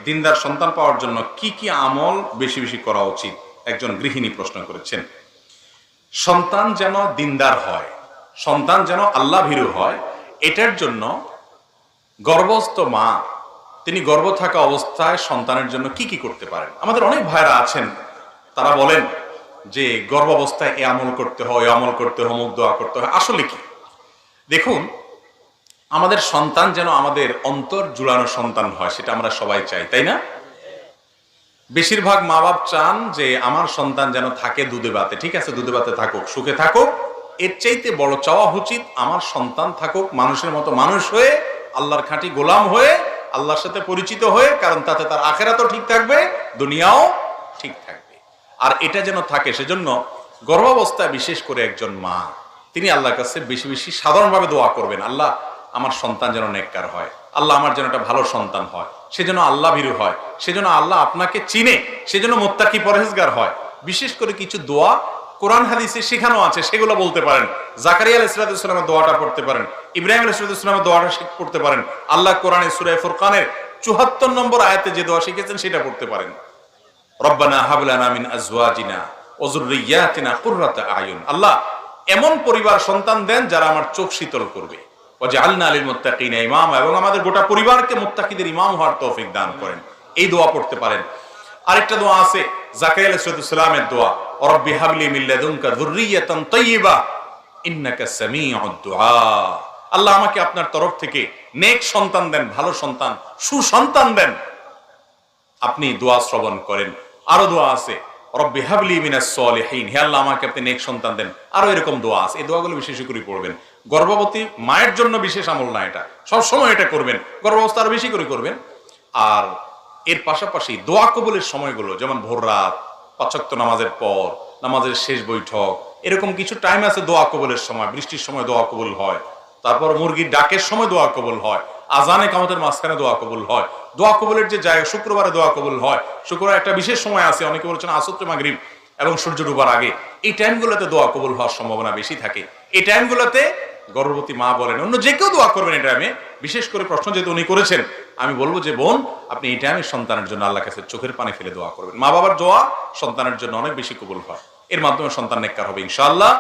দিনদার সন্তান পাওয়ার জন্য কি কি আমল বেশি বেশি করা উচিত? একজন গৃহিণী প্রশ্ন করেছেন। সন্তান যেন দিনদার হয়, সন্তান যেন আল্লাহ ভীরু হয়, এটার জন্য গর্ভস্থ মা তিনি গর্ভ থাকা অবস্থায় সন্তানের জন্য কি কি করতে পারেন? আমাদের অনেক ভাইরা আছেন, তারা বলেন যে গর্ভাবস্থায় এ আমল করতে হয়, আমল করতে হয়, অমুক দোয়া করতে হয়। আসলে কি, দেখুন, আমাদের সন্তান যেন আমাদের অন্তর জুড়ানো সন্তান হয়, সেটা আমরা সবাই চাই, তাই না? বেশিরভাগ মা বাপ চান যে আমার সন্তান যেন থাকে দুধে ভাতে। ঠিক আছে, দুধে ভাতে থাকুক, সুখে থাকুক। এর চাইতে বড় চাওয়া উচিত আমার সন্তান থাকুক মানুষের মতো মানুষ হয়ে, আল্লাহর খাঁটি গোলাম হয়ে, আল্লাহর সাথে পরিচিত হয়ে, কারণ তাতে তার আখিরাতও ঠিক থাকবে, দুনিয়াও ঠিক থাকবে। আর এটা যেন থাকে, সেজন্য গর্ভাবস্থায় বিশেষ করে একজন মা তিনি আল্লাহর কাছে বেশি বেশি সাধারণভাবে দোয়া করবেন, আল্লাহ আমার সন্তান যেন নেককার হয়, আল্লাহ আমার যেন একটা ভালো সন্তান হয়, সেজন্য আল্লাহ ভীরু হয়, সেজন্য আল্লাহ আপনাকে চিনে, সেজন্য মুত্তাকি পরহেজগার হয়। বিশেষ করে কিছু দোয়া কোরআন হাদিসে শেখানো আছে, সেগুলো বলতে পারেন। জাকারিয়া আলাইহিস সালামের দোয়াটা পড়তে পারেন, ইব্রাহিম আলাইহিস সালামের দোয়াটা পড়তে পারেন। আল্লাহ কোরআনে সূরা ফুরকানের ৭৪ নম্বর আয়াতে যে দোয়া শিখেছেন সেটা পড়তে পারেন। রব্বানা হাব লানা মিন আজওয়াজিনা ওয়া যুররিয়াতিনা কুররাতা আয়ুন। আল্লাহ এমন পরিবার সন্তান দেন যারা আমার চোখ শীতল করবে। ওয়াজআলনা লিল মুত্তাকিনা ইমামা, এবং আমাদের গোটা পরিবারকে মুত্তাকিদের ইমাম হওয়ার তৌফিক দান করেন। এই দোয়া পড়তে পারেন। আরেকটা দোয়া আছে জাকারিয়া আলাইহিস সালামের দোয়া, রব্বি হাবলি মিন লাদুনকা যুররিয়াতান তাইয়্যিবা ইন্নাকা সামিউদ দুআ। আল্লাহ আমাকে আপনার তরফ থেকে নেক সন্তান দেন, ভালো সন্তান, সুসন্তান দেন, আপনি দোয়া শ্রবণ করেন। আরো দোয়া আছে, রব্বি হাবলি মিনাস সলিহিন, হে আল্লাহ আমাকে আপনি নেক সন্তান দেন। আরো এরকম দোয়া আছে। এই দোয়াগুলো বিশেষ করে পড়বেন। গর্ভবতী মায়ের জন্য বিশেষ আমল না, এটা সবসময় এটা করবেন, গর্ভাবস্থা আরো বেশি করে করবেন। আর এর পাশাপাশি দোয়া কবুলের সময়গুলো, যেমন ভোর রাত, ৫ ওয়াক্ত নামাজের পর, নামাজের শেষ বৈঠক, এরকম কিছু টাইম আছে দোয়া কবুলের সময়। বৃষ্টির সময় দোয়া কবুল হয়, তারপর মুরগির ডাকের সময় দোয়া কবুল হয়, আজানে কামতের মাঝখানে দোয়া কবুল হয়। দোয়া কবুলের যে জায়গা, শুক্রবারে দোয়া কবুল হয়। শুক্রবার একটা বিশেষ সময় আছে, অনেকে বলছেন আসর মাগরিব এবং সূর্য ডুবার আগে। এই টাইমগুলোতে দোয়া কবুল হওয়ার সম্ভাবনা বেশি থাকে। এই টাইমগুলোতে গর্ভবতী মা বলেন, অন্য যে কেউ দোয়া করবেন এই টাইমে। বিশেষ করে প্রশ্ন যেহেতু উনি করেছেন, আমি বলবো যে বোন, আপনি এই টাইমে সন্তানের জন্য আল্লাহর কাছে চোখের পানি ফেলে দোয়া করবেন। মা বাবার দোয়া সন্তানের জন্য অনেক বেশি কবুল হয়, এর মাধ্যমে সন্তান নেককার হবে ইনশাআল্লাহ।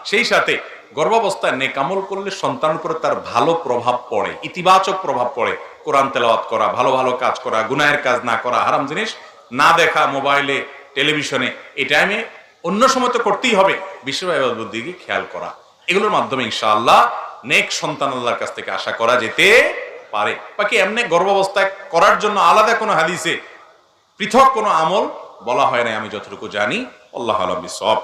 সেই সাথে গর্ভাবস্থায় নেক আমল করলে সন্তানের উপরে তার ভালো প্রভাব পড়ে, ইতিবাচক প্রভাব পড়ে। কোরআন তেলাওয়াত করা, ভালো ভালো কাজ করা, গুনাহের কাজ না করা, হারাম জিনিস না দেখা, মোবাইলে, টেলিভিশনে, এই টাইমে অন্য সময় তো করতেই হবে, বিশেষ ইবাদতের দিকে খেয়াল করা। এগুলোর মাধ্যমে ইনশাআল্লাহ নেক সন্তান আল্লাহর কাছ থেকে আশা করা যেতে পারে। বাকি এমনি গর্ভাবস্থায় করার জন্য আলাদা কোনো হাদিসে পৃথক কোনো আমল বলা হয় না, আমি যতটুকু জানি। আল্লাহু আ'লাম বিসওয়াব।